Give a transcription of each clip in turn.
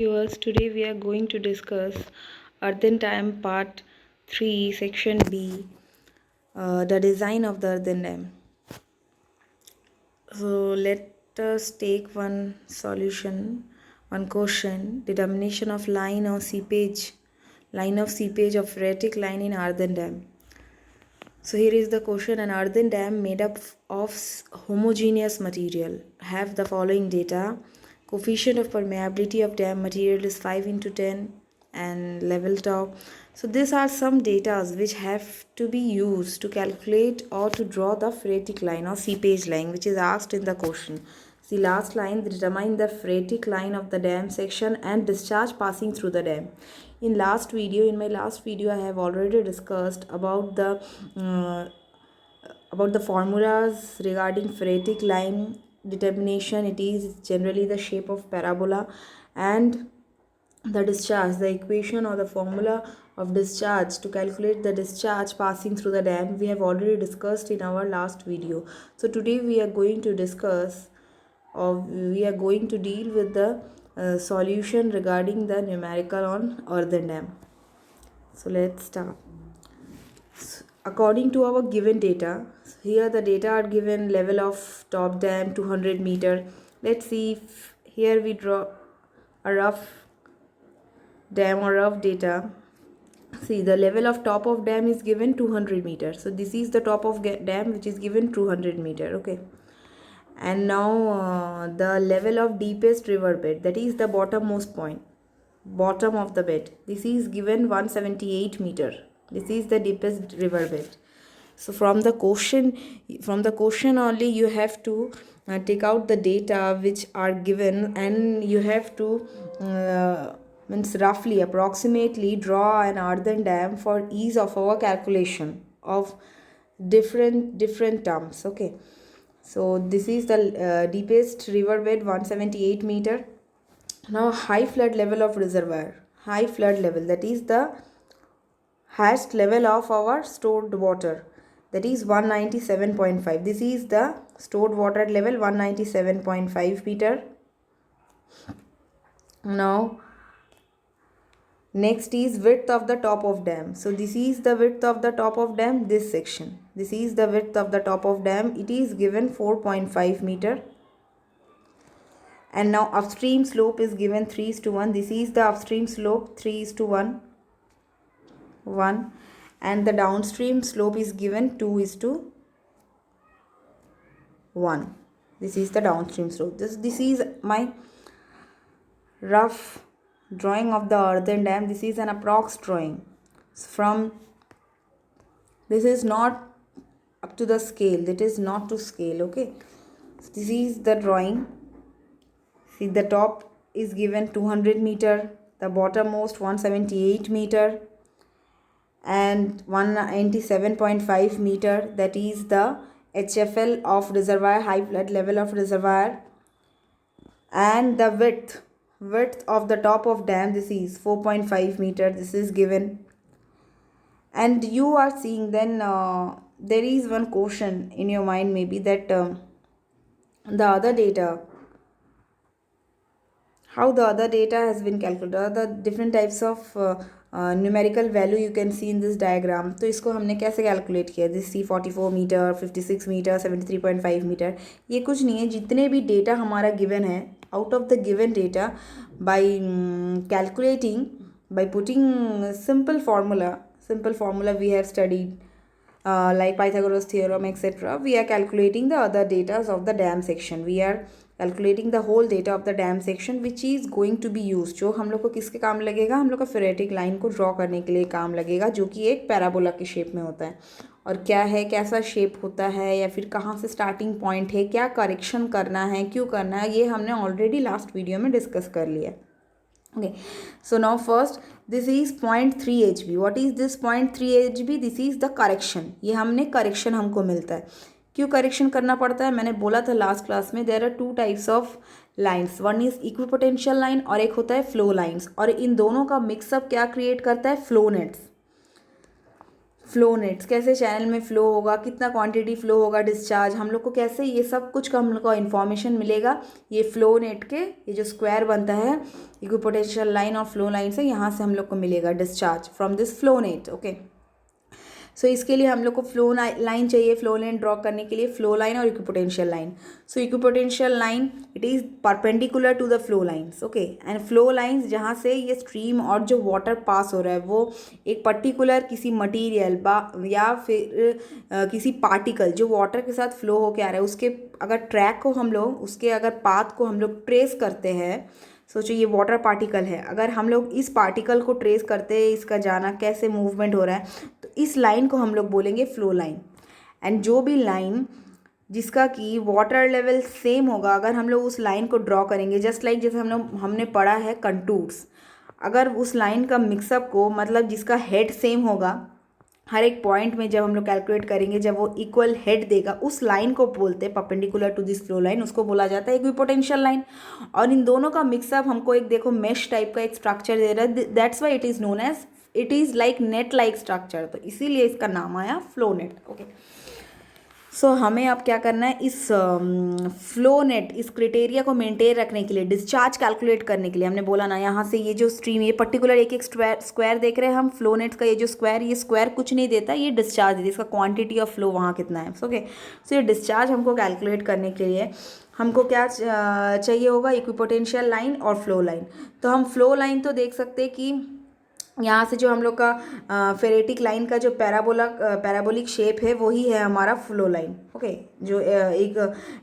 Viewers, today we are going to discuss Earthen Dam Part 3, Section B, the design of the earthen dam. So let us take one solution, one question, determination of line of seepage of phreatic line in earthen dam. So here is the question: an earthen dam made up of homogeneous material have the following data. Coefficient of permeability of dam material is 5 into 10 and level top. So these are some data which have to be used to calculate or to draw the phreatic line or seepage line which is asked in the question. The last line, determine the phreatic line of the dam section and discharge passing through the dam. In my last video I have already discussed about the formulas regarding phreatic line determination. It is generally the shape of parabola, and the discharge, the equation or the formula of discharge to calculate the discharge passing through the dam, we have already discussed in our last video. So today we are going to discuss, or we are going to deal with the solution regarding the numerical on earthen dam. So let's start. According to our given data, here the data are given: level of top dam 200 meter. Let's see if here we draw a rough dam or rough data. See, the level of top of dam is given 200 meter. So this is the top of dam which is given 200 meter. Okay. And now the level of deepest river bed, that is the bottommost point, bottom of the bed, this is given 178 meter. This is the deepest river bed. So from the question only you have to take out the data which are given, and you have to means roughly approximately draw an earthen dam for ease of our calculation of different terms. Okay, so this is the deepest river bed, 178 meter. Now high flood level of reservoir, high flood level, that is the highest level of our stored water, that is 197.5. This is the stored water level, 197.5 meter. Now next is width of the top of dam. So this is the width of the top of dam, this section, this is the width of the top of dam. It is given 4.5 meter. And now upstream slope is given 3:1. This is the upstream slope, 3:1, and the downstream slope is given 2:1. This is the downstream slope. This is my rough drawing of the earthen dam. This is an approx drawing. This is not up to the scale, that is not to scale. Okay, so this is the drawing. See, the top is given 200 meter, the bottommost 178 meter, and 197.5 meter, that is the HFL of reservoir, high flood level of reservoir. And the width of the top of dam, this is 4.5 meter, this is given. And you are seeing then there is one question in your mind maybe that the other data, how the other data has been calculated, the different types of numerical value you can see in this diagram. तो इसको हमने कैसे calculate किया? This C 44 meter, 56 meter, 73.5 meter, ये कुछ नहीं है. जितने भी डेटा हमारा गिवन है, out of the given data, bye calculating, by putting simple formula we have studied like Pythagoras theorem etc. We are calculating the other data of the dam section. We are calculating the whole data of the dam section which is going to be used. जो हम लोग को किसके काम लगेगा? हम लोग का phreatic line को ड्रॉ करने के लिए काम लगेगा, जो कि एक पैराबोला के शेप में होता है. और क्या है, कैसा शेप होता है, या फिर कहाँ से स्टार्टिंग पॉइंट है, क्या करेक्शन करना है, क्यों करना है, ये हमने ऑलरेडी लास्ट वीडियो में डिस्कस कर लिया. Okay, so now first this is 0.3 hb. What is this 0.3 hb? This is the correction. ये हमने correction हमको मिलता है. क्यों correction करना पड़ता है? मैंने बोला था लास्ट क्लास में, there are two types of lines. One is equipotential line और एक होता है flow lines. और इन दोनों का मिक्सअप क्या क्रिएट करता है? flow nets. फ्लो नेट्स कैसे चैनल में फ़्लो होगा, कितना क्वांटिटी फ़्लो होगा डिस्चार्ज, हम लोग को कैसे ये सब कुछ का हम लोग को इन्फॉर्मेशन मिलेगा ये फ़्लो नेट के ये जो स्क्वायर बनता है इक्विपोटेंशियल लाइन और फ्लो लाइन से, यहाँ से हम लोग को मिलेगा discharge from this flow net. Okay, so इसके लिए हम लोग को फ्लो लाइन चाहिए, फ्लो लाइन ड्रॉ करने के लिए फ्लो लाइन और equipotential line. So equipotential line it is perpendicular to the flow lines. Okay, and flow lines जहाँ से ये स्ट्रीम और जो वाटर पास हो रहा है वो एक पर्टिकुलर किसी मटीरियल या फिर किसी पार्टिकल जो वाटर के साथ फ्लो होके आ रहा है उसके अगर ट्रैक को हम लोग उसके अगर पाथ को हम लोग ट्रेस करते हैं। सोचो ये वाटर पार्टिकल है, अगर हम लोग इस पार्टिकल को ट्रेस करते हैं इसका जाना कैसे मूवमेंट हो रहा है तो इस लाइन को हम लोग बोलेंगे फ्लो लाइन। एंड जो भी लाइन जिसका कि वाटर लेवल सेम होगा अगर हम लोग उस लाइन को ड्रॉ करेंगे जस्ट लाइक जैसे हमने पढ़ा है कंटूर्स, अगर उस लाइन का मिक्सअप को मतलब जिसका हेड सेम होगा हर एक पॉइंट में जब हम लोग कैलकुलेट करेंगे जब वो इक्वल हेड देगा उस लाइन को बोलते हैं perpendicular to this flow line, उसको बोला जाता है इक्विपोटेंशियल लाइन। और इन दोनों का मिक्सअप हमको एक देखो मेश टाइप का एक स्ट्रक्चर दे रहा है, that's why it is known as it is like net like structure, तो इसीलिए इसका नाम आया फ्लो नेट। ओके, सो हमें अब क्या करना है इस फ्लो नेट इस क्राइटेरिया को मेंटेन रखने के लिए डिस्चार्ज कैलकुलेट करने के लिए हमने बोला ना यहाँ से ये जो स्ट्रीम ये पर्टिकुलर एक एक स्क्वायर देख रहे हैं हम फ्लो नेट का, ये स्क्वायर कुछ नहीं देता, ये डिस्चार्ज देता, इसका क्वांटिटी ऑफ फ्लो वहाँ कितना है। ओके, सो ये डिस्चार्ज हमको कैलकुलेट करने के लिए हमको क्या चाहिए होगा इक्विपोटेंशियल लाइन और फ्लो लाइन। तो हम फ्लो लाइन तो देख सकते हैं कि यहाँ से जो हम लोग का फेरेटिक लाइन का जो पैराबोलिक शेप है वही है हमारा फ्लो लाइन। ओके, जो एक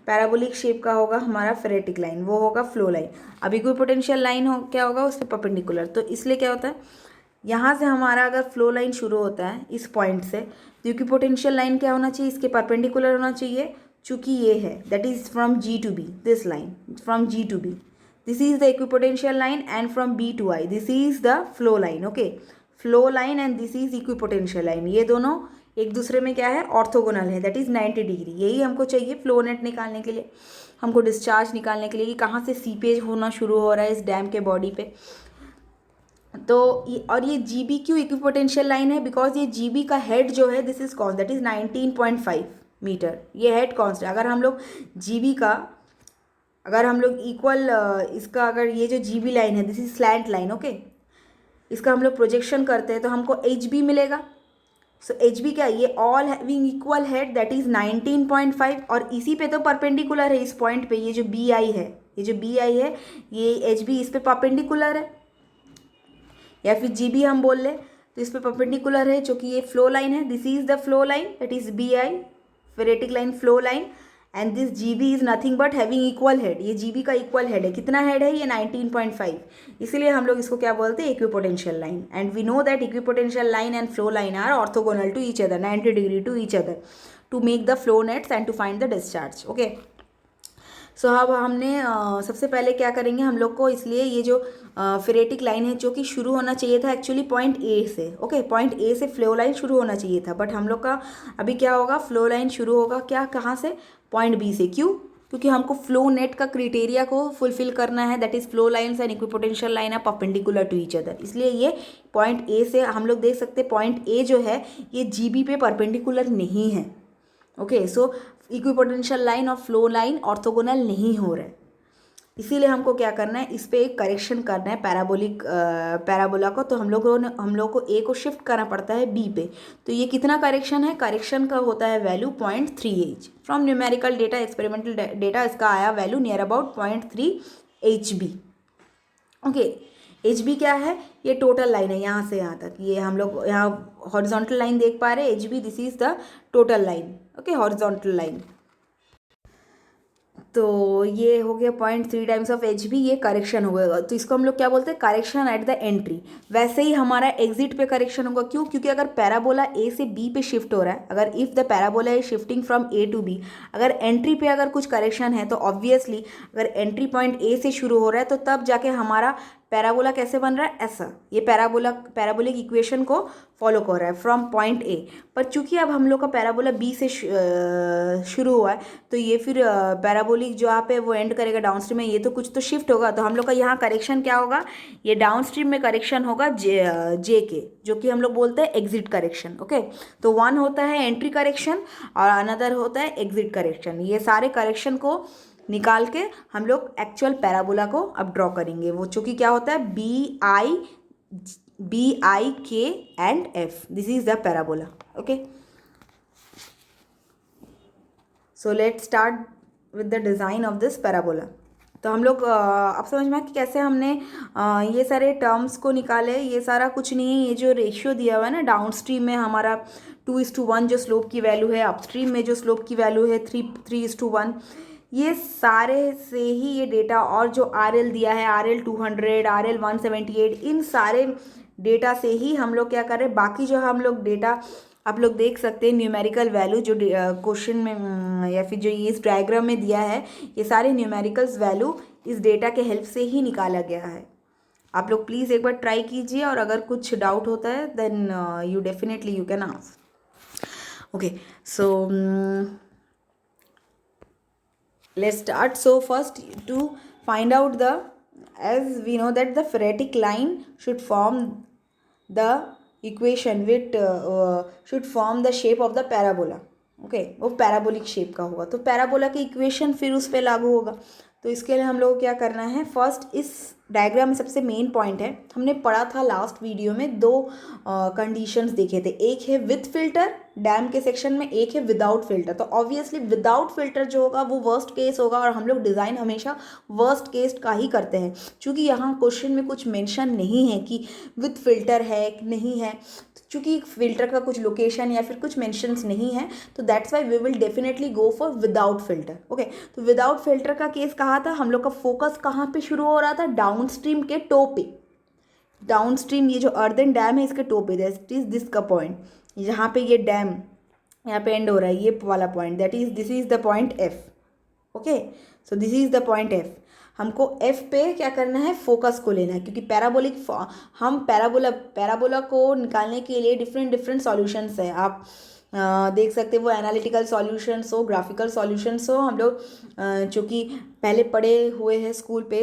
पैराबोलिक शेप का होगा हमारा फेरेटिक लाइन वो होगा फ्लो लाइन। अब इक्विपोटेंशियल लाइन क्या होगा उस पर परपेंडिकुलर, तो इसलिए क्या होता है यहाँ से हमारा अगर फ्लो लाइन शुरू होता है इस पॉइंट से तो इक्विपोटेंशियल लाइन क्या होना चाहिए इसके परपेंडिकुलर होना चाहिए, चूँकि ये है that is from G to B, this line from G to B, this is the equipotential line and from B to I this is the flow line। okay, flow line and this is equipotential line, ये दोनों एक दूसरे में क्या है orthogonal है, that is 90 degree. यही हमको चाहिए फ्लो नेट निकालने के लिए, हमको डिस्चार्ज निकालने के लिए कि कहाँ से सीपेज होना शुरू हो रहा है इस डैम के बॉडी पे। तो और ये GB क्यों इक्विपोटेंशियल लाइन है, बिकॉज ये GB का हेड जो है this is cons that is 19.5 metre, ये हेड कॉन्स्टेंट। अगर हम लोग GB का अगर हम लोग इक्वल इसका अगर ये जो GB लाइन है this is slant line. Okay, इसका हम लोग प्रोजेक्शन करते हैं तो हमको HB मिलेगा। सो HB क्या है, ये all having equal head that is 19.5 और इसी पे तो परपेंडिकुलर है इस पॉइंट पे, ये जो BI है ये HB इस पे परपेंडिकुलर है, या फिर GB हम बोल ले तो इस पे परपेंडिकुलर है, जो कि ये फ्लो लाइन है, this is the flow line that is BI ferritic line flow line, and this GB is nothing but having equal head, ये GB का इक्वल हेड है, कितना हेड है ये 19.5, इसलिए हम लोग इसको क्या बोलते हैं equipotential line. And we know that equipotential line and flow line are orthogonal to each other 90 degree to each other to make the flow nets and to find the discharge. Okay, so अब हमने सबसे पहले क्या करेंगे हम लोग को, इसलिए ये जो फेरेटिक लाइन है जो कि शुरू होना चाहिए था एक्चुअली पॉइंट A से। ओके, पॉइंट A से फ्लो लाइन शुरू होना चाहिए था, बट हम लोग का अभी क्या होगा फ्लो लाइन शुरू होगा क्या कहाँ से, पॉइंट B से। क्यों, क्योंकि हमको फ्लो नेट का क्राइटेरिया को फुलफिल करना है, that is flow lines and equipotential line are perpendicular to each other, इसलिए ये पॉइंट A से हम लोग देख सकते हैं पॉइंट A जो है ये GB पे परपेंडिकुलर नहीं है। ओके, सो इक्विपोटेंशियल लाइन और फ्लो लाइन ऑर्थोगोनल नहीं हो रहे, इसीलिए हमको क्या करना है इस पर एक करेक्शन करना है पैराबोला को, तो हम लोग को A को शिफ्ट करना पड़ता है B पे। तो ये कितना करेक्शन है, करेक्शन का होता है value 0.3H from numerical data experimental data, इसका आया value near about 0.3 HB। Okay, HB क्या है, ये टोटल लाइन है यहाँ से यहाँ तक, ये हम लोग यहाँ हॉरिजॉन्टल लाइन देख पा रहे हैं HB, this is the total line. Okay, horizontal line, तो ये हो गया 0.3 टाइम्स ऑफ HB, ये करेक्शन हो गया, तो इसको हम लोग क्या बोलते हैं करेक्शन एट द एंट्री। वैसे ही हमारा एग्जिट पे करेक्शन होगा, क्यों, क्योंकि अगर पैराबोला A से B पे शिफ्ट हो रहा है, अगर if the parabola is shifting from A to B, अगर एंट्री पे अगर कुछ करेक्शन है तो ऑब्वियसली अगर एंट्री पॉइंट A से शुरू हो रहा है तो तब जाके हमारा पैराबोला कैसे बन रहा है, ऐसा, ये पैराबोलिक इक्वेशन को फॉलो कर रहा है फ्रॉम पॉइंट ए। पर चूंकि अब हम लोग का पैराबोला बी से शुरू हुआ है, तो ये फिर पैराबोलिक जो आप है वो एंड करेगा डाउन स्ट्रीम में, ये तो कुछ तो शिफ्ट होगा। तो हम लोग का यहाँ करेक्शन क्या होगा, ये डाउन स्ट्रीम में करेक्शन होगा जे के, जो कि हम लोग बोलते हैं एग्जिट करेक्शन। ओके, तो वन होता है एंट्री करेक्शन और अनदर होता है एग्जिट करेक्शन। ये सारे करेक्शन को निकाल के हम लोग एक्चुअल पैराबोला को अब ड्रॉ करेंगे। वो चूंकि क्या होता है, बी आई के and F, this is the parabola. Okay, so let's start with the design of this parabola. तो हम लोग अब समझ में कि कैसे हमने ये सारे टर्म्स को निकाले। ये सारा कुछ नहीं है, ये जो रेशियो दिया हुआ है ना, डाउन स्ट्रीम में हमारा 2:1 जो स्लोप की वैल्यू है, अपस्ट्रीम में जो स्लोप की वैल्यू है 3:1, ये सारे से ही ये डेटा, और जो RL दिया है, RL 200, RL 178, इन सारे डेटा से ही हम लोग क्या कर रहे हैं, बाकी जो हम लोग डेटा आप लोग देख सकते हैं न्यूमेरिकल वैल्यू जो क्वेश्चन में या फिर जो ये इस डायग्राम में दिया है, ये सारे न्यूमेरिकल्स वैल्यू इस डेटा के हेल्प से ही निकाला गया है। आप लोग प्लीज़ एक बार ट्राई कीजिए, और अगर कुछ डाउट होता है then you definitely you can ask. Okay, so let's start. So first, to find out the, as we know that the phoretic line should form the equation with should form the shape of the parabola. Okay, वो parabolic shape का होगा, तो parabola की equation फिर उस पर लागू होगा। तो इसके लिए हम लोग क्या करना है, फर्स्ट इस डायग्राम में सबसे मेन पॉइंट है, हमने पढ़ा था लास्ट वीडियो में, दो कंडीशंस देखे थे, एक है विथ फिल्टर डैम के सेक्शन में, एक है विदाउट फिल्टर। तो ऑब्वियसली विदाउट फिल्टर जो होगा वो वर्स्ट केस होगा, और हम लोग डिज़ाइन हमेशा वर्स्ट केस का ही करते हैं, क्योंकि यहाँ क्वेश्चन में कुछ मेंशन नहीं है कि विथ फिल्टर है कि नहीं है, चूँकि फिल्टर का कुछ लोकेशन या फिर कुछ मेंशंस नहीं है, तो that's why we will definitely go for without filter. Okay, तो विदाउट फिल्टर का केस कहा था, हम लोग का फोकस कहाँ पे शुरू हो रहा था, डाउन स्ट्रीम के टो पे। डाउन स्ट्रीम ये जो अर्दन डैम है इसके टो पे, दैट इज दिस का पॉइंट, जहाँ पे ये डैम यहाँ पे एंड हो रहा है, ये वाला point, that is this is the point F. Okay, so this is the point F. हमको एफ पे क्या करना है, फोकस को लेना है, क्योंकि हम पैराबोला को निकालने के लिए डिफरेंट सॉल्यूशंस है। आप देख सकते हैं, वो एनालिटिकल सॉल्यूशंस हो, ग्राफिकल सॉल्यूशंस हो, हम लोग चूँकि पहले पढ़े हुए हैं स्कूल पे,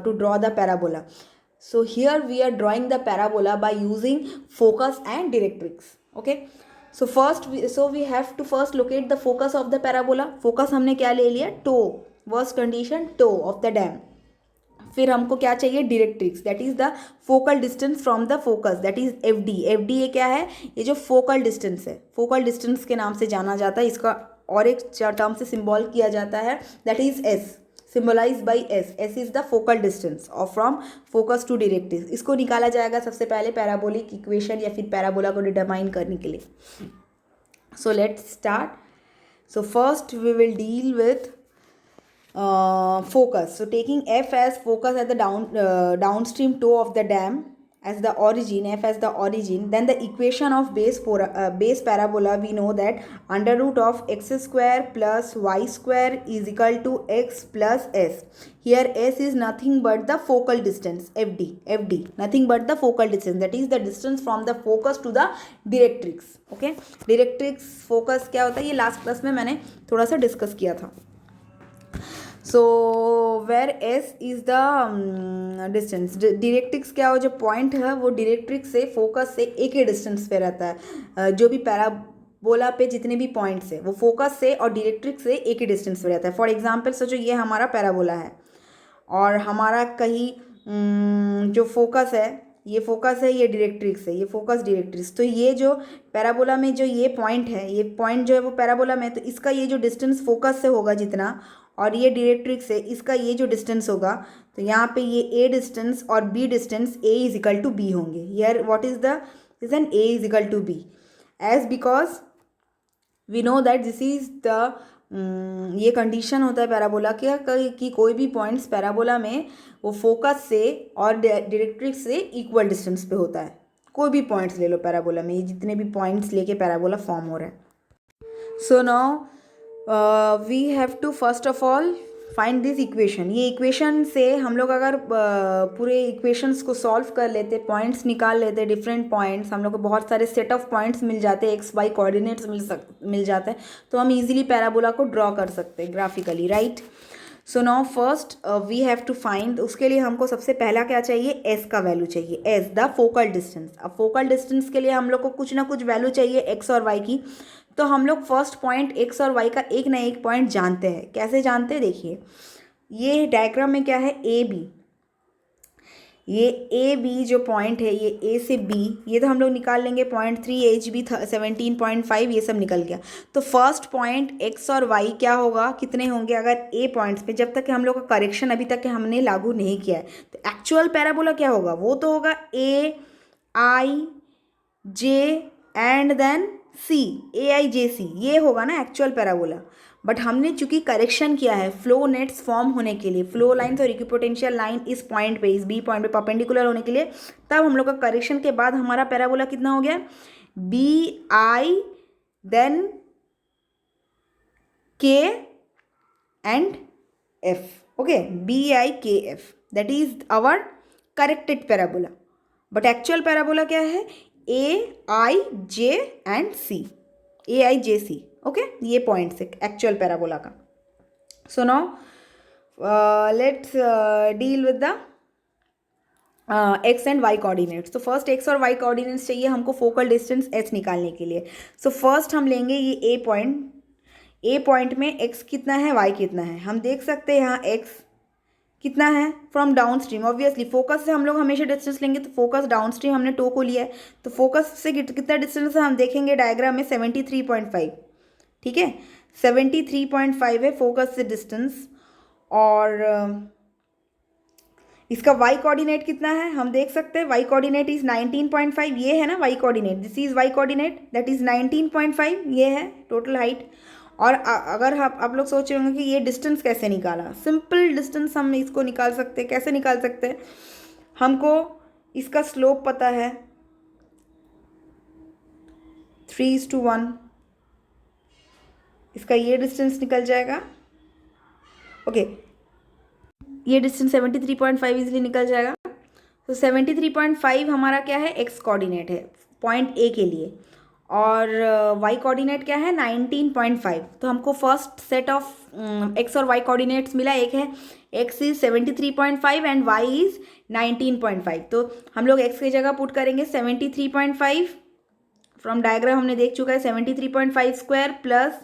to draw the parabola. So here we are drawing the parabola by using focus and directrix. Okay, so we have to first locate the focus of the parabola. Focus हमने क्या ले लिया, toe, worst condition toe of the dam. फिर हमको क्या चाहिए, directrix, that is the focal distance from the focus, that is FD ये क्या है, ये जो फोकल डिस्टेंस है, फोकल डिस्टेंस के नाम से जाना जाता है, इसका और एक टर्म से सिम्बॉल किया जाता है, that is S, symbolize by S is the focal distance और फ्रॉम फोकस टू डायरेक्ट्रिक्स। इसको निकाला जाएगा सबसे पहले पैराबोलिक इक्वेशन या फिर पैराबोला को डिटरमाइन करने के लिए। So let's start. So first we will deal with focus. So taking F as focus at the downstream toe of the dam as the origin, F as the origin, then the equation of base parabola, we know that under root of x square plus y square is equal to x plus s. Here s is nothing but the focal distance, FD, nothing but the focal distance, that is the distance from the focus to the directrix. Okay, directrix focus क्या होता है, ये last class में मैंने थोड़ा सा discuss किया था। So where S is the distance, directrix क्या हो, जो पॉइंट है वो डायरेक्ट्रिक्स से फोकस से एक ही डिस्टेंस पे रहता है। जो भी पैराबोला पे जितने भी पॉइंट्स है वो फोकस से और डायरेक्ट्रिक्स से एक ही डिस्टेंस पे रहता है। फॉर एग्जांपल सोचो ये हमारा पैराबोला है और हमारा कहीं जो फोकस है, ये फोकस है, ये डायरेक्ट्रिक्स है, ये फोकस डायरेक्ट्रिक्स, तो ये जो पैराबोला में जो ये पॉइंट है, ये पॉइंट जो है वो पैराबोला में, तो इसका ये जो डिस्टेंस फोकस से होगा जितना, और ये डायरेक्ट्रिक्स है, इसका ये जो डिस्टेंस होगा, तो यहाँ पे ये A डिस्टेंस और B distance A is equal to B होंगे। Here what is the reason, A is equal to B, as because we know that this is the, ये कंडीशन होता है पैराबोला के कि कोई भी पॉइंट्स पैराबोला में वो फोकस से और डायरेक्ट्रिक्स से इक्वल डिस्टेंस पे होता है। कोई भी पॉइंट्स ले लो पैराबोला में, ये जितने भी पॉइंट्स लेके पैराबोला फॉर्म हो रहा है। So now we have to first of all find this equation. ये इक्वेशन से हम लोग अगर पूरे इक्वेशंस को सॉल्व कर लेते, पॉइंट्स निकाल लेते, डिफरेंट पॉइंट्स, हम लोग को बहुत सारे सेट ऑफ पॉइंट्स मिल जाते, एक्स वाई कोऑर्डिनेट्स मिल जाते हैं, तो हम इजीली पैराबोला को ड्रॉ कर सकते हैं graphically, right. So now first we have to find, उसके लिए हमको सबसे पहला क्या चाहिए, एस का वैल्यू चाहिए, एस द फोकल डिस्टेंस। अब फोकल डिस्टेंस के लिए हम लोग को कुछ ना कुछ वैल्यू चाहिए एक्स और वाई की। तो हम लोग फर्स्ट पॉइंट एक्स और वाई का एक ना एक पॉइंट जानते हैं। कैसे जानते हैं, देखिए ये डायग्राम में क्या है, ए बी, ये ए बी जो पॉइंट है, ये ए से बी, ये तो हम लोग निकाल लेंगे, 0.3 एच बी 17.5, ये सब निकल गया। तो फर्स्ट पॉइंट एक्स और वाई क्या होगा, कितने होंगे, अगर ए पॉइंट्स पे, जब तक कि हम लोग का करेक्शन अभी तक हमने लागू नहीं किया है, तो एक्चुअल पैराबोला क्या होगा, वो तो होगा ए I J and then C, A I J सी, ये होगा ना एक्चुअल पैराबोला। बट हमने चूंकि करेक्शन किया है फ्लो नेट्स फॉर्म होने के लिए, फ्लो लाइन्स और इक्विपोटेंशियल लाइन इस पॉइंट पे, इस बी पॉइंट पे परपेंडिकुलर होने के लिए, तब हम लोग का करेक्शन के बाद हमारा पैराबोला कितना हो गया, B I then K and F, okay, B I K F, that is our corrected parabola. But actual parabola क्या है, A I J and C, A I J C, okay, ये point से actual parabola का। So now let's deal with the X and Y coordinates. तो first X और Y coordinates चाहिए हमको focal distance H निकालने के लिए। सो फर्स्ट हम लेंगे ये ए पॉइंट, ए पॉइंट में एक्स कितना है, वाई कितना है, हम देख सकते हैं यहाँ एक्स कितना है from down stream, obviously focus से हम लोग हमेशा डिस्टेंस लेंगे, तो फोकस डाउन स्ट्रीम हमने टो को लिया है, तो फोकस से कितना डिस्टेंस है हम देखेंगे डायग्राम में 73.5, ठीक है, 73.5 है फोकस से डिस्टेंस। और इसका वाई कोऑर्डिनेट कितना है हम देख सकते हैं, वाई कोऑर्डिनेट इज 19.5, ये है ना y coordinate, this is y coordinate that is 19.5, ये है टोटल हाइट। और अगर आप लोग सोच रहे होंगे कि ये डिस्टेंस कैसे निकाला, सिंपल डिस्टेंस हम इसको निकाल सकते हैं। कैसे निकाल सकते हैं, हमको इसका स्लोप पता है 3:1, इसका ये डिस्टेंस निकल जाएगा, ओके, ये डिस्टेंस 73.5 इजीली निकल जाएगा। तो 73.5 हमारा क्या है, एक्स कोऑर्डिनेट है पॉइंट ए के लिए, और वाई कोऑर्डिनेट क्या है 19.5। तो हमको फर्स्ट सेट ऑफ एक्स और वाई कोऑर्डिनेट्स मिला, एक है x is 73.5 and y is 19.5। तो हम लोग एक्स की जगह पुट करेंगे 73.5, फ्रॉम डायग्राम हमने देख चुका है 73.5 square plus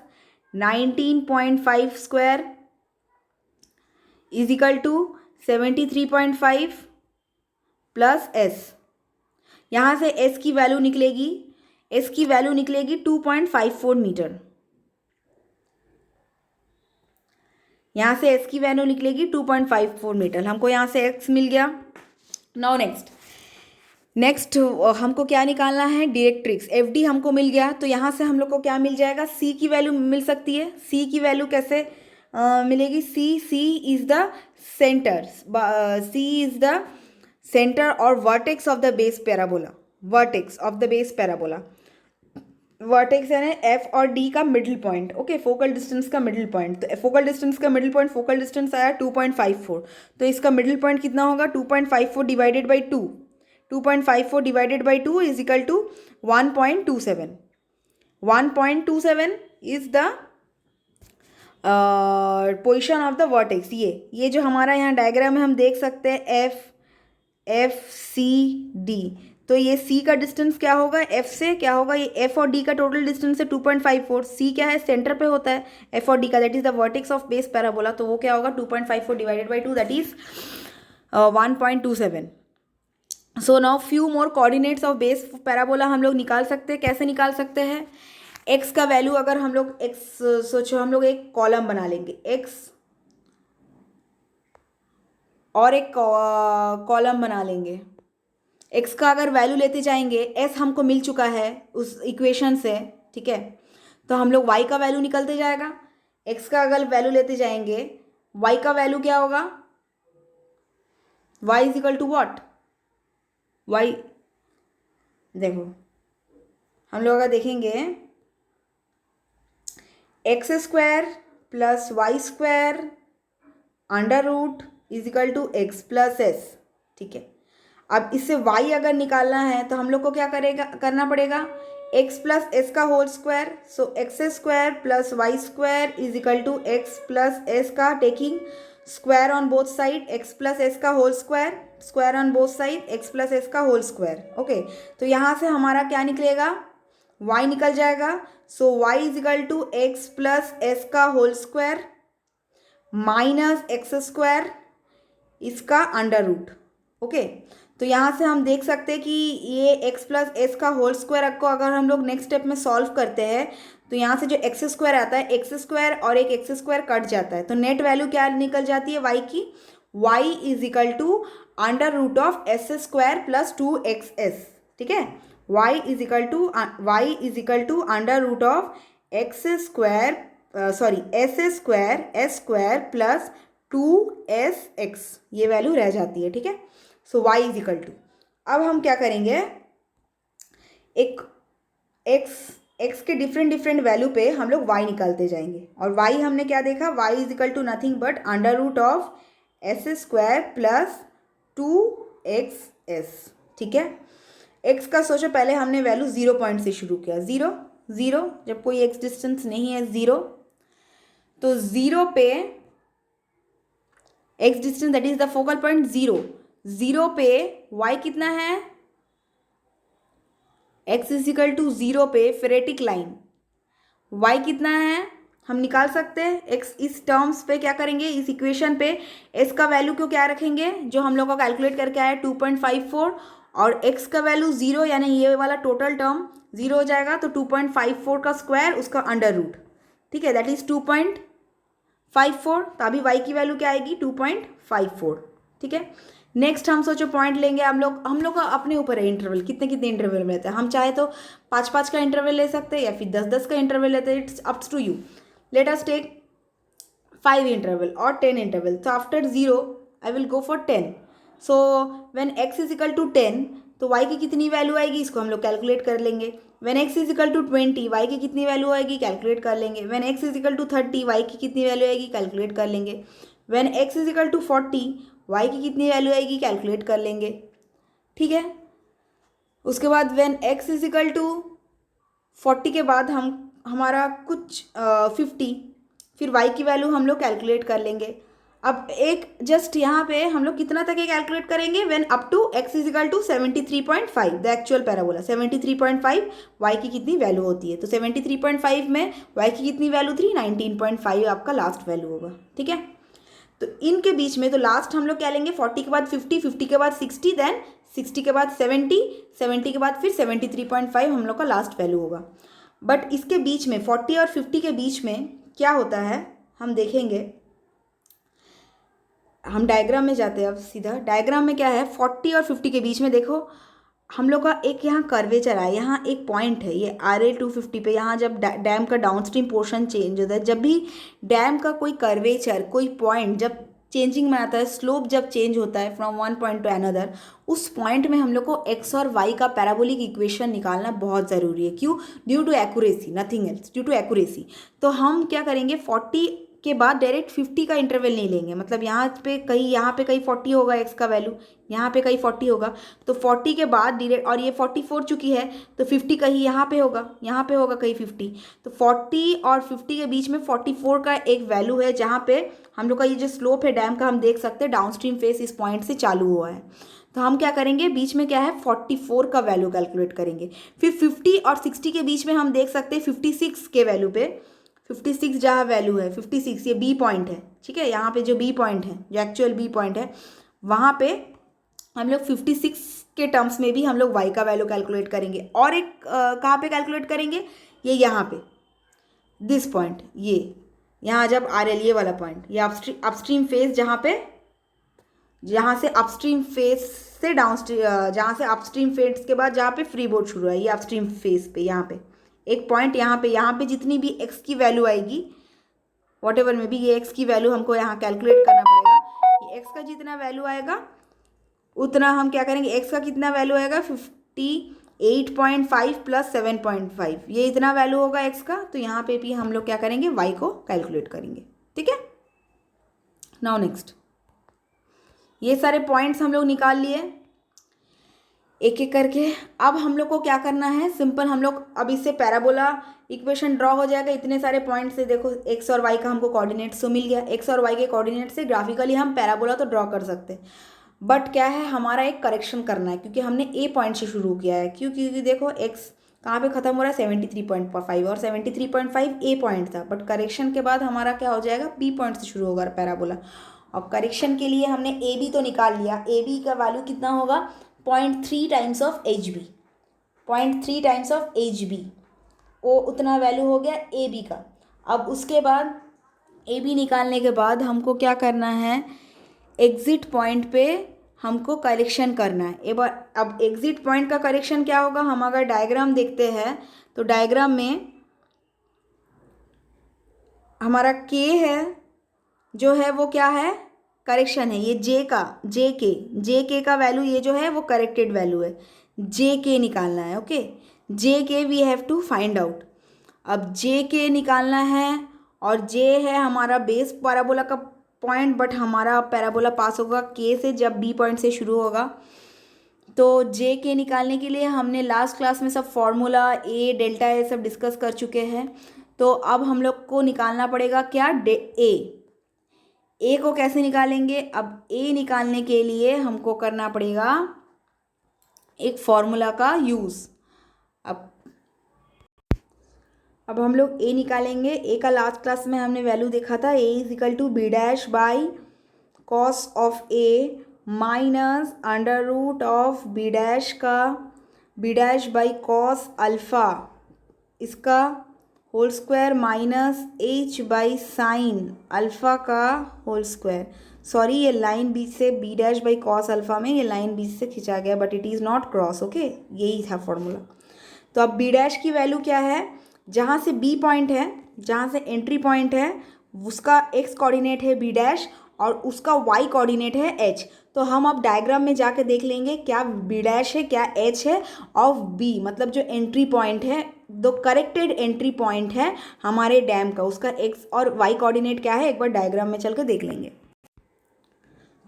19.5 square is equal to 73.5 plus s, यहाँ से एस की वैल्यू निकलेगी, एस की वैल्यू निकलेगी 2.54 मीटर, यहाँ से एस की वैल्यू निकलेगी 2.54 मीटर, हमको यहाँ से एक्स मिल गया। नाउ नेक्स्ट हमको क्या निकालना है, डायरेक्ट्रिक्स, एफ डी हमको मिल गया, तो यहाँ से हम लोग को क्या मिल जाएगा, सी की वैल्यू मिल सकती है। सी की वैल्यू कैसे मिलेगी, C is the centre, C is the centre और vertex of the base parabola, vertex of the base parabola, vertex यानी एफ और डी का middle point, okay, focal distance का मिडिल पॉइंट। तो फोकल डिस्टेंस का middle point, focal distance आया 2.54, तो इसका मिडिल पॉइंट कितना होगा 2.54 divided by 2, 2.54 divided by 2 is equal to 1.27, 1.27 is the position of the vertex. ये जो हमारा यहाँ डायग्राम में हम देख सकते हैं एफ सी डी, तो ये सी का डिस्टेंस क्या होगा एफ से, क्या होगा, ये एफ और डी का टोटल डिस्टेंस है 2.54, सी क्या है सेंटर पे होता है एफ और डी का, that is the vertex of base parabola, तो वो क्या होगा 2.54 divided by 2 that is 1.27। So now few more coordinates of base parabola हम लोग निकाल सकते हैं। कैसे निकाल सकते हैं, एक्स का वैल्यू अगर हम लोग एक्स सोचो, हम लोग एक कॉलम बना लेंगे एक्स और एक कॉलम बना लेंगे, एक्स का अगर वैल्यू लेते जाएंगे, एस हमको मिल चुका है उस इक्वेशन से, ठीक है, तो हम लोग वाई का वैल्यू निकलते जाएगा, एक्स का अगर वैल्यू लेते जाएंगे, वाई का वैल्यू क्या होगा, y is equal to what, y देखो हम लोग अगर देखेंगे x square plus Y square under root is equal to x plus s, ठीक है। अब इससे y अगर निकालना है तो हम लोग को क्या करना पड़ेगा, x प्लस एस का whole square, so X square plus Y square is equal to x plus S का taking square on both side, X plus S का whole square, square on both side X plus S का whole square, okay. तो यहाँ से हमारा क्या निकलेगा, y निकल जाएगा, so y is equal to x plus S का whole square minus X square इसका अंडर रूट, ओके। तो यहाँ से हम देख सकते हैं कि ये x प्लस एस का होल स्क्वायर को अगर हम लोग नेक्स्ट स्टेप में सॉल्व करते हैं तो यहाँ से जो एक्स स्क्वायर आता है, एक्स स्क्वायर और एक एक्स स्क्वायर कट जाता है, तो नेट वैल्यू क्या निकल जाती है y की, y is equal to under root of s square plus 2xs, ठीक है। y is equal to under root of x square s square plus 2sx, ये वैल्यू रह जाती है, ठीक है। So y is equal to, अब हम क्या करेंगे, एक x के डिफरेंट वैल्यू पे हम लोग y निकालते जाएंगे, और y हमने क्या देखा, y is equal to nothing but under root of s square plus 2xs, ठीक है। x का सोचो, पहले हमने वैल्यू 0 पॉइंट से शुरू किया, 0 0, जब कोई x डिस्टेंस नहीं है 0, तो 0 पे x distance that is the focal point 0 पे y कितना है, x इज इक्वल टू 0 पे फेरेटिक लाइन y कितना है हम निकाल सकते हैं। x इस टर्म्स पे क्या करेंगे, इस इक्वेशन पे s का वैल्यू को क्या रखेंगे, जो हम लोग को कैलकुलेट करके आया 2.54, और x का वैल्यू 0, यानी ये वाला टोटल टर्म 0 हो जाएगा, तो 2.54 का स्क्वायर उसका अंडर रूट, ठीक है, दैट इज 2.54, तो अभी y की वैल्यू क्या आएगी 2.54, ठीक है। नेक्स्ट हम सोचो पॉइंट लेंगे, हम लोग का अपने ऊपर है इंटरवल, कितने इंटरवल में रहता है, हम चाहे तो 5 का इंटरवल ले सकते हैं या फिर 10 का इंटरवल लेते हैं, it's ups to you. Let us take 5 interval और 10 इंटरवल, तो after 0 I will go for 10, so when x is equal to 10, तो y की कितनी वैल्यू आएगी, इसको हम लोग कैलकुलेट कर लेंगे। When x is equal to 20, y की कितनी वैल्यू आएगी, कैलकुलेट कर लेंगे। When x is equal to 30, y की कितनी वैल्यू आएगी, कैलकुलेट कर लेंगे। When x is equal to 40, y की कितनी वैल्यू आएगी, कैलकुलेट कर लेंगे, ठीक है। उसके बाद when x is equal to 40 के बाद हमारा कुछ 50, फिर y की वैल्यू हम लोग कैलकुलेट कर लेंगे। अब एक जस्ट यहाँ पे हम लोग कितना तक ये कैलकुलेट करेंगे, when up to x is equal to 73.5 the actual parabola, 73.5 y की कितनी वैल्यू होती है, तो 73.5 में y की कितनी वैल्यू थी, 19.5 आपका लास्ट वैल्यू होगा, ठीक है। तो इनके बीच में तो लास्ट हम लोग क्या लेंगे, 40 के बाद 50, 50 के बाद 60, देन 60 के बाद 70, 70 के बाद फिर 73.5 हम लोग का लास्ट वैल्यू होगा। बट इसके बीच में 40 और 50 के बीच में क्या होता है हम देखेंगे, हम डायग्राम में जाते हैं। अब सीधा डायग्राम में क्या है, 40 और 50 के बीच में देखो हम लोग का एक यहाँ कर्वेचर है, यहाँ एक पॉइंट है, ये RL250 पे, यहाँ जब डैम का डाउनस्ट्रीम पोर्शन चेंज होता है, जब भी डैम का कोई कर्वेचर, कोई पॉइंट जब चेंजिंग में आता है, स्लोप जब चेंज होता है from one point two another, उस पॉइंट में हम लोग को x और y का पैराबोलिक इक्वेशन निकालना बहुत ज़रूरी है। क्यों, due to accuracy, nothing else, due to accuracy. तो हम क्या करेंगे, 40 के बाद डायरेक्ट 50 का इंटरवल नहीं लेंगे, मतलब यहाँ पे कहीं 40 होगा x का वैल्यू, यहाँ पे कहीं 40 होगा, तो 40 के बाद डायरेक्ट, और ये 44 चुकी है, तो 50 कहीं यहाँ पे होगा कहीं 50, तो 40 और 50 के बीच में 44 का एक वैल्यू है, जहाँ पे हम लोग का ये जो स्लोप है डैम का, हम देख सकते हैं डाउनस्ट्रीम फेस इस पॉइंट से चालू हुआ है। तो हम क्या करेंगे, बीच में क्या है 44 का वैल्यू कैलकुलेट करेंगे। फिर 50 और 60 के बीच में हम देख सकते हैं 56 के वैल्यू पे, 56 जहाँ वैल्यू है 56, ये बी पॉइंट है, ठीक है, यहाँ पे जो बी पॉइंट है, जो एक्चुअल बी पॉइंट है, वहाँ पे हम लोग 56 के टर्म्स में भी हम लोग y का वैल्यू कैलकुलेट करेंगे। और एक कहाँ पे कैलकुलेट करेंगे, ये यहाँ पे दिस पॉइंट, ये यहाँ जब RL ये वाला पॉइंट, ये अपस्ट्रीम फेस, जहाँ से अपस्ट्रीम फेस से डाउनस्ट्रीम, जहाँ से अपस्ट्रीम फेस के बाद जहाँ पे फ्री बोर्ड शुरू है, ये अपस्ट्रीम फेस पे यहाँ पे एक पॉइंट, यहाँ पे जितनी भी x की वैल्यू आएगी, वॉट एवर में भी, ये x की वैल्यू हमको यहाँ कैलकुलेट करना पड़ेगा। ये x का जितना वैल्यू आएगा उतना हम क्या करेंगे, x का कितना वैल्यू आएगा 58.5 प्लस 7.5, ये इतना वैल्यू होगा x का, तो यहाँ पे भी हम लोग क्या करेंगे, y को कैलकुलेट करेंगे, ठीक है। नाउ नेक्स्ट, ये सारे पॉइंट्स हम लोग निकाल लिए एक एक करके। अब हम लोग को क्या करना है, सिंपल हम लोग अब इससे पैराबोला इक्वेशन ड्रॉ हो जाएगा। इतने सारे पॉइंट से देखो एक्स और वाई का हमको कोऑर्डिनेट्स तो मिल गया, एक्स और वाई के कोऑर्डिनेट से ग्राफिकली हम पैराबोला तो ड्रॉ कर सकते हैं। बट क्या है, हमारा एक करेक्शन करना है, क्योंकि हमने ए पॉइंट से शुरू किया है। क्योंकि देखो एक्स कहाँ पे खत्म हो रहा है, 73.5, और 73.5 ए पॉइंट था। बट करेक्शन के बाद हमारा क्या हो जाएगा, बी पॉइंट से शुरू होगा पैराबोला। और करेक्शन के लिए हमने ए बी तो निकाल लिया, ए बी का वैल्यू कितना होगा, 0.3 times of H B, 0.3 times of H B, वो उतना वैल्यू हो गया ए बी का। अब उसके बाद ए बी निकालने के बाद हमको क्या करना है, एग्जिट पॉइंट पे हमको करेक्शन करना है। एक बार अब एग्जिट पॉइंट का करेक्शन क्या होगा, हम अगर डायग्राम देखते हैं तो डायग्राम में हमारा के है जो है वो क्या है, करेक्शन है। ये जे के का वैल्यू ये जो है वो करेक्टेड वैल्यू है, जे के निकालना है। Okay, J K we have to find out. अब जे के निकालना है, और जे है हमारा बेस पैराबोला का पॉइंट, बट हमारा पैराबोला पास होगा के से जब बी पॉइंट से शुरू होगा। तो जे के निकालने के लिए हमने लास्ट क्लास में सब फॉर्मूला ए डेल्टा ए सब डिस्कस कर चुके हैं। तो अब हम लोग को निकालना पड़ेगा क्या, ए को कैसे निकालेंगे। अब ए निकालने के लिए हमको करना पड़ेगा एक फॉर्मूला का यूज़। अब हम लोग ए निकालेंगे। ए का लास्ट क्लास में हमने वैल्यू देखा था, A is equal to B dash by cos of A minus under root of B dash का B dash by cos alpha इसका whole square minus H by sine alpha का whole square. Sorry, ये line बीच से B dash by cos alpha में ये line बीच से खिंचा गया, but it is not cross. Okay, यही था फॉर्मूला। तो अब बी डैश की वैल्यू क्या है, जहाँ से बी पॉइंट है, जहाँ से एंट्री पॉइंट है, उसका एक्स कोऑर्डिनेट है बी डैश और उसका वाई कोऑर्डिनेट है एच। तो हम अब डायग्राम में जाके देख लेंगे क्या बी डैश है क्या एच है ऑफ बी, मतलब जो एंट्री पॉइंट है, दो करेक्टेड एंट्री पॉइंट है हमारे डैम का, उसका एक्स और वाई कोऑर्डिनेट क्या है, एक बार डायग्राम में चल के देख लेंगे।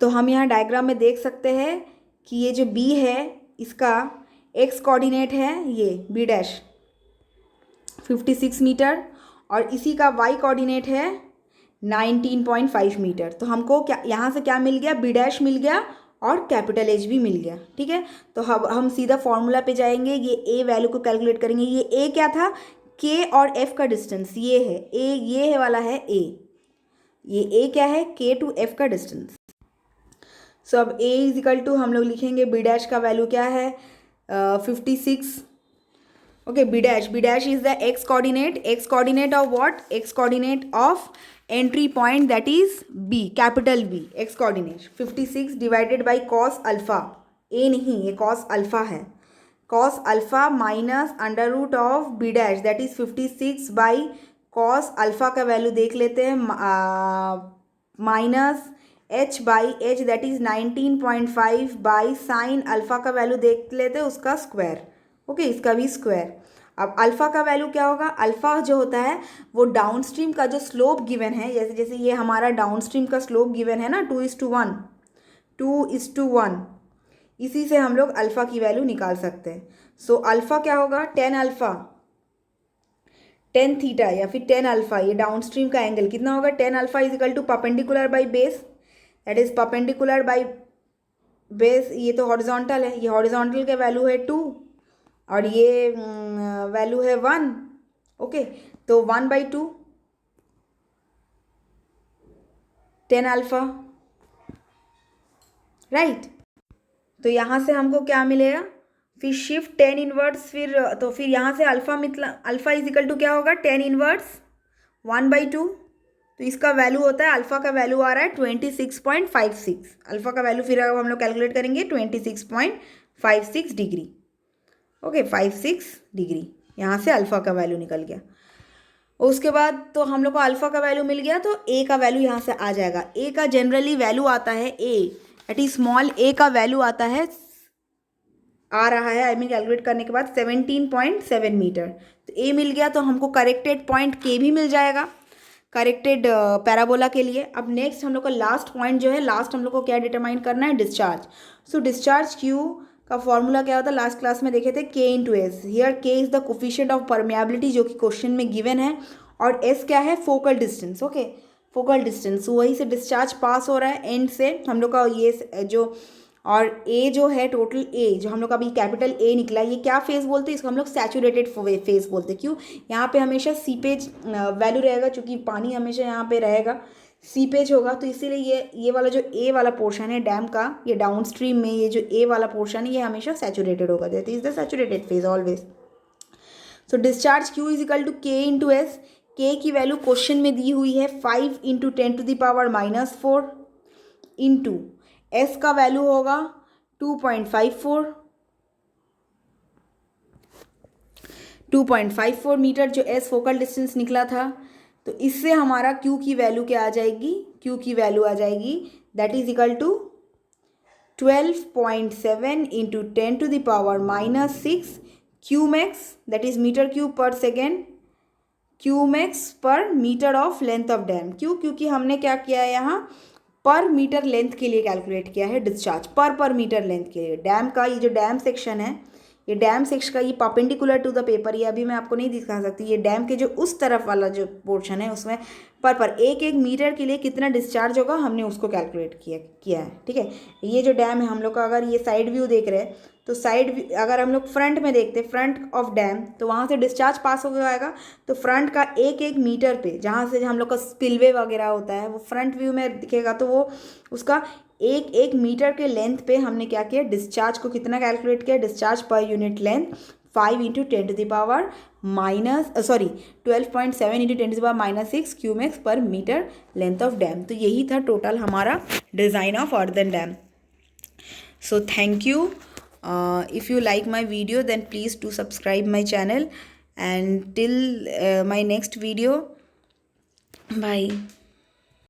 तो हम यहाँ डायग्राम में देख सकते हैं कि ये जो बी है इसका एक्स कोऑर्डिनेट है ये बी डैश 56 मीटर, और इसी का y कोऑर्डिनेट है 19.5 मीटर। तो हमको क्या यहाँ से क्या मिल गया, बी डैश मिल गया और कैपिटल एच भी मिल गया। ठीक है, तो हम सीधा फॉर्मूला पे जाएंगे, ये ए वैल्यू को कैलकुलेट करेंगे। ये ए क्या था, के और एफ का डिस्टेंस, ये है ए, ये है वाला है ए, ये ए क्या है, के टू एफ का डिस्टेंस। सो अब ए इज इक्वल टू हम लोग लिखेंगे बी डैश का वैल्यू क्या है 56। Okay, b dash is the x coordinate of what, x coordinate of entry point, that is b, capital B, x coordinate 56 divided by cos alpha, a नहीं ये cos alpha है, cos alpha minus under root of b dash that is 56 by cos alpha का value देख लेते हैं minus h by h that is 19.5 by sine alpha का value देख लेते हैं उसका स्क्वायर। ओके, इसका भी स्क्वायर। अब अल्फ़ा का वैल्यू क्या होगा, अल्फ़ा जो होता है वो डाउनस्ट्रीम का जो स्लोप गिवन है, जैसे जैसे ये हमारा डाउनस्ट्रीम का स्लोप गिवन है ना 2:1, इसी से हम लोग अल्फ़ा की वैल्यू निकाल सकते हैं। सो अल्फ़ा क्या होगा, 10 अल्फ़ा 10 थीटा या फिर 10 अल्फ़ा, ये डाउनस्ट्रीम का एंगल कितना होगा, 10 alpha is equal to perpendicular by base, that is perpendicular by base, ये तो हॉरिजॉन्टल है, ये हॉरिजॉन्टल का वैल्यू है 2 और ये वैल्यू है 1। ओके, तो 1/2 10 अल्फ़ा, राइट। तो यहाँ से हमको क्या मिलेगा, फिर शिफ्ट 10 इनवर्स, फिर यहाँ से अल्फ़ा मतलब अल्फ़ा इज इक्वल टू क्या होगा 10 इनवर्स 1/2। तो इसका वैल्यू होता है, अल्फ़ा का वैल्यू आ रहा है 26.56, अल्फ़ा का वैल्यू फिर हम लोग कैलकुलेट करेंगे 26.56 डिग्री। ओके, 56 डिग्री, यहाँ से अल्फ़ा का वैल्यू निकल गया। उसके बाद तो हम लोग को अल्फ़ा का वैल्यू मिल गया, तो ए का वैल्यू यहाँ से आ जाएगा। ए का जनरली वैल्यू आता है, ए दैट इज स्मॉल ए का वैल्यू आता है, आ रहा है आई मीन कैलकुलेट करने के बाद 17.7 मीटर। तो ए मिल गया, तो हमको करेक्टेड पॉइंट के भी मिल जाएगा। करेक्टेड पैराबोला के लिए। अब नेक्स्ट हम लोग का लास्ट पॉइंट जो है, लास्ट हम लोग को क्या डिटरमाइन करना है, डिस्चार्ज। सो डिस्चार्ज क्यू का फॉर्मूला क्या होता है, लास्ट क्लास में देखे थे, के इंटू एस। हियर के is the coefficient of permeability जो कि क्वेश्चन में गिवन है, और एस क्या है, focal distance. Okay, focal distance, वही से डिस्चार्ज पास हो रहा है एंड से हम लोग का ये जो, और ए जो है टोटल ए जो हम लोग का अभी कैपिटल ए निकला, ये क्या फेज बोलते हैं, इसको हम लोग सैचुरेटेड फेज बोलते हैं। क्यों, यहाँ पे हमेशा सीपेज वैल्यू रहेगा, चूँकि पानी हमेशा यहाँ पे रहेगा, सीपेज होगा, तो इसीलिए ये वाला जो ए वाला पोर्शन है डैम का, ये डाउन स्ट्रीम में ये जो ए वाला पोर्शन है ये हमेशा सैचुरेटेड होगा, that is the saturated phase always. So discharge q is equal to k into s. K की वैल्यू क्वेश्चन में दी हुई है 5 इंटू 10⁻⁻⁴ इंटू एस का वैल्यू होगा 2.54, 2.54 मीटर जो एस फोकल डिस्टेंस निकला था। तो इससे हमारा क्यू की वैल्यू क्या आ जाएगी, क्यू की वैल्यू आ जाएगी that is equal to 12.7 into 10⁻⁻⁶ q max, that is metre cube per second, q max per metre of length of dam. क्यों, क्योंकि हमने क्या किया है यहाँ पर मीटर लेंथ के लिए कैलकुलेट किया है डिस्चार्ज, पर मीटर लेंथ के लिए। डैम का ये जो डैम सेक्शन है, ये डैम सेक्शन का ये परपेंडिकुलर टू द पेपर, ये अभी मैं आपको नहीं दिखा सकती, ये डैम के जो उस तरफ वाला जो पोर्शन है उसमें पर एक मीटर के लिए कितना डिस्चार्ज होगा हमने उसको कैलकुलेट किया है। ठीक है, ये जो डैम है हम लोग का, अगर ये साइड व्यू देख रहे हैं तो साइड व्यू अगर हम लोग फ्रंट में देखते हैं, फ्रंट ऑफ डैम, तो वहाँ से डिस्चार्ज पास हो जाएगा, तो फ्रंट का एक मीटर पे जहाँ से हम लोग का स्पिलवे वगैरह होता है वो फ्रंट व्यू में दिखेगा, तो वो उसका एक मीटर के लेंथ पे हमने क्या किया, डिस्चार्ज को कितना कैलकुलेट किया, discharge per unit length 5 into 12.7 into 10⁻⁻6 cumecs पर मीटर लेंथ ऑफ डैम। तो यही था टोटल हमारा design of earthen dam. So thank you. If you like my video, then please do subscribe my channel, and till my next video, bye.